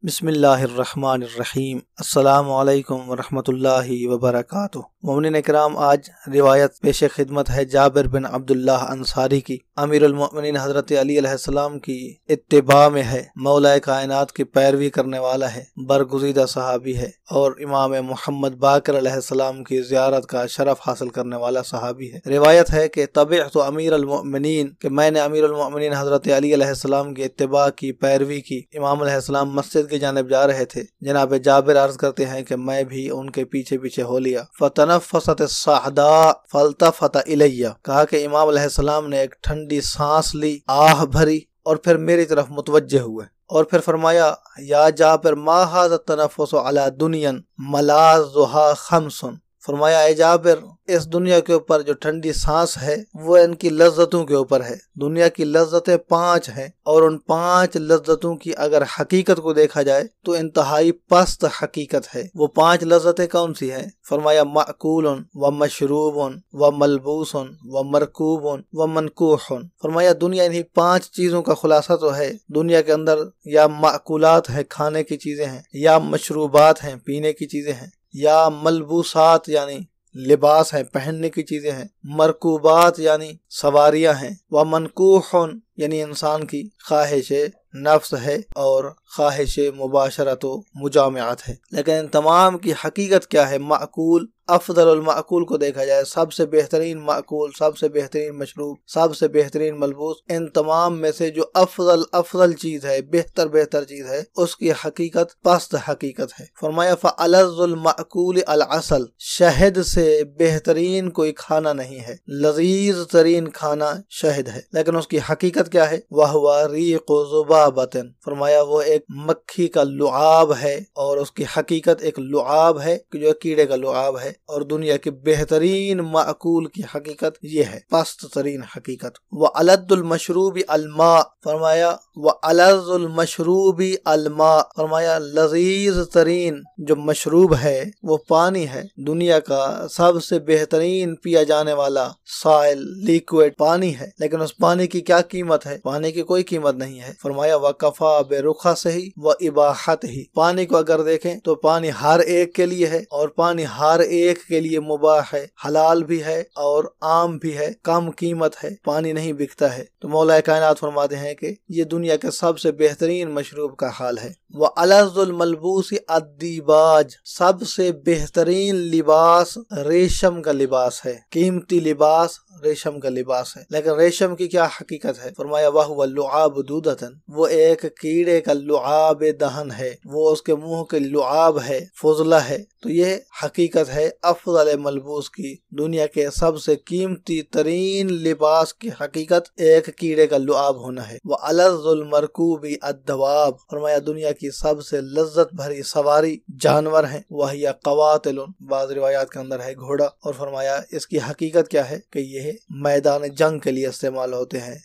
بسم اللہ الرحمن الرحیم۔ السلام علیکم ورحمۃ اللہ وبرکاتہ۔ مومنین اکرام، آج روایت پیش خدمت ہے جابر بن عبداللہ انصاری کی۔ امیر المؤمنین حضرت علی علیہ السلام کی اتباع میں ہے، مولا کائنات کی پیروی کرنے والا ہے، برگزیدہ صحابی ہے اور امام محمد باقر علیہ السلام کی زیارت کا شرف حاصل کرنے والا صحابی ہے۔ روایت ہے کہ تبعت امیر المؤمنین، کہ میں نے امیر المؤمنین حضرت علی علیہ السلام کی اتباع کی، پیروی کی۔ امام علیہ السلام مسجد کی جانب جا رہے تھے، جناب جابر عرض کرتے ہیں کہ میں بھی ان کے پیچھے پیچھے ہو لیا۔ فتنفست الصعداء فالتفت الی، کہا کہ امام علیہ السلام نے ایک ٹھنڈی سانس لی، آہ بھری اور پھر میری طرف متوجہ ہوئے اور پھر فرمایا، یا جابر ما ھذا التنفس علی دنیا ملاذھا خمس، فرمایا اے جابر، اس دنیا کے اوپر جو ٹھنڈی سانس ہے وہ ان کی لذتوں کے اوپر ہے۔ دنیا کی لذتیں 5 ہیں اور ان 5 لذتوں کی اگر حقیقت کو دیکھا جائے تو انتہائی پست حقیقت ہے۔ وہ 5 لذتیں کون سی ہیں؟ فرمایا مأکول و مشروب و ملبوس و مرکوب و منکوح۔ فرمایا دنیا انہی 5 چیزوں کا خلاصہ تو ہے۔ دنیا کے اندر یا مأکولات ہیں، کھانے کی چیزیں ہیں، یا مشروبات ہیں، پینے کی چیزیں ہیں، یا ملبوسات یعنی لباس ہیں، پہننے کی چیزیں ہیں، مرکوبات یعنی سواریاں ہیں، ومنکوح یعنی انسان کی خواہش نفس ہے اور خواہش مباشرت و مجامعت ہے۔ لیکن ان تمام کی حقیقت کیا ہے؟ معقول، افضل المعقول کو دیکھا جائے، سب سے بہترین معقول، سب سے بہترین مشروب، سب سے بہترین ملبوس، ان تمام میں سے جو افضل چیز ہے، بہتر چیز ہے، اس کی حقیقت پست حقیقت ہے۔ فرمایا فَأَلَذُّ الْمَعْقُولِ الْعَسَلِ، شہد سے بہترین کوئی کھانا نہیں ہے، لذیذ ترین کھانا شہد ہے، لیکن اس کی حقیقت کیا ہے؟ وَهُوَ رِيقُ ذُبَابَةٍ، فرمایا وہ ایک مکھی کا لعاب ہے اور اس کی حقیقت ایک لعاب ہے کہ جو کیڑے کا لعاب ہے، اور دنیا کی بہترین معقول کی حقیقت یہ ہے، پست ترین حقیقت۔ وَأَلَذُّ الْمَشْرُوبِ الْمَاء، فرمایا وَأَلَذُّ الْمَشْرُوبِ الْمَاء، فرمایا لذیذ ترین جو مشروب ہے وہ پانی ہے۔ دنیا کا سب سے بہترین پیا جانے والا سائل لیکوڈ پانی ہے، لیکن اس پانی کی کیا قیمت ہے؟ پانی کی کوئی قیمت نہیں ہے۔ فرمایا وَكَفَى بِرُخَصِهِ وَإِبَاحَتِهِ، پانی کو اگر دیکھیں تو پانی ہر ایک کے لیے ہے اور پانی ہر ایک کے لیے مباح ہے، حلال بھی ہے اور عام بھی ہے، کم قیمت ہے، پانی نہیں بکتا ہے۔ تو مولا کائنات فرماتے ہیں کہ یہ دنیا کے سب سے بہترین مشروب کا حال ہے۔ وَأَلَذُّ الْمَلْبُوسِ الدِّيبَاجِ، سب سے بہترین لباس ریشم کا لباس ہے، قیمتی لباس ریشم کا لباس ہے، لیکن ریشم کی کیا حقیقت ہے؟ فرمایا وَهُوَ اللُّعَابُ دُودَةً، وہ ایک کیڑے کا لعاب دہن ہے، وہ اس کے منہ کے لعاب ہے، فضلہ ہے۔ تو یہ حقیقت ہے افضل ملبوس کی، دنیا کے سب سے قیمتی ترین لباس کی حقیقت ایک کیڑے کا لعاب ہونا ہے۔ وَأَلَذُّ الْمَرْكُوبِ الدَّوَابُ، فرمایا دنیا کی سب سے لذت بھری سواری جانور ہیں، وَهِيَ قَوَاتِلٌ، بعض روایات کے اندر ہے گھوڑا، اور فرمایا اس کی حقیقت کیا ہے کہ یہ میدان جنگ کے لیے استعمال ہوتے ہیں،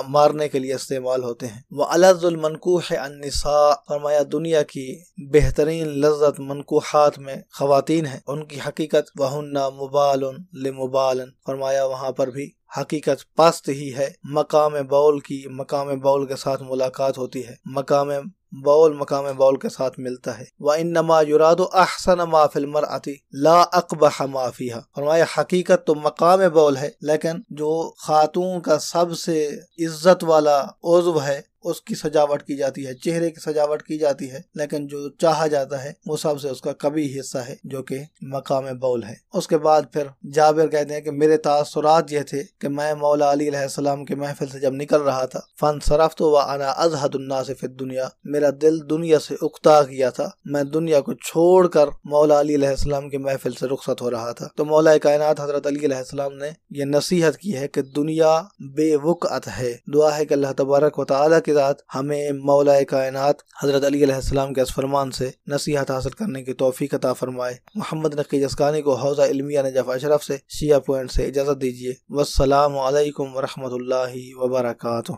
مارنے کے لیے استعمال ہوتے ہیں۔ وَأَلَذُّ الْمَنْكُوحِ النِّسَاء، فرمایا دنیا کی بہترین لذت منکوحات میں خواتین ہیں، ان کی حقیقت وَهُنَّ مُبَالٌ لِمُبَالٍ، فرمایا وہاں پر بھی حقیقت پست ہی ہے، مقام بول کی مقام بول کے ساتھ ملاقات ہوتی ہے، مقام بول کے ساتھ ملتا ہے۔ وَإِنَّمَا يُرَادُ أَحْسَنَ مَا فِي الْمَرْأَةِ لَا أَقْبَحَ مَا فِيهَا، فرمایا حقیقت تو مقام بول ہے، لیکن جو خاتون کا سب سے عزت والا عضو ہے اس کی سجاوٹ کی جاتی ہے، چہرے کی سجاوٹ کی جاتی ہے، لیکن جو چاہا جاتا ہے وہ سب سے اس کا کبھی حصہ ہے جو کہ مقام بول ہے۔ اس کے بعد پھر جابر کہتے ہیں کہ میرے تاثرات یہ تھے کہ میں مولا علی علیہ السلام کی محفل سے جب نکل رہا تھا، فانصرفت وانا ازہد الناس فی الدنیا، میرا دل دنیا سے اکتا گیا تھا، میں دنیا کو چھوڑ کر مولا علی علیہ السلام کی محفل سے رخصت ہو رہا تھا۔ تو مولا کائنات حضرت علی علیہ السلام نے یہ نصیحت کی ہے کہ دنیا بے وقعت ہے۔ دعا ہے کہ اللہ تبارک و تعالیٰ کی ذات ہمیں مولا کائنات حضرت علی علیہ السلام کے اس فرمان سے نصیحت حاصل کرنے کی توفیق عطا فرمائے۔ محمد نقی جسکانی کو حوزہ علمیہ نجف اشرف سے شیعہ پوائنٹ سے اجازت دیجیے۔ والسلام علیکم ورحمۃ اللہ وبرکاتہ۔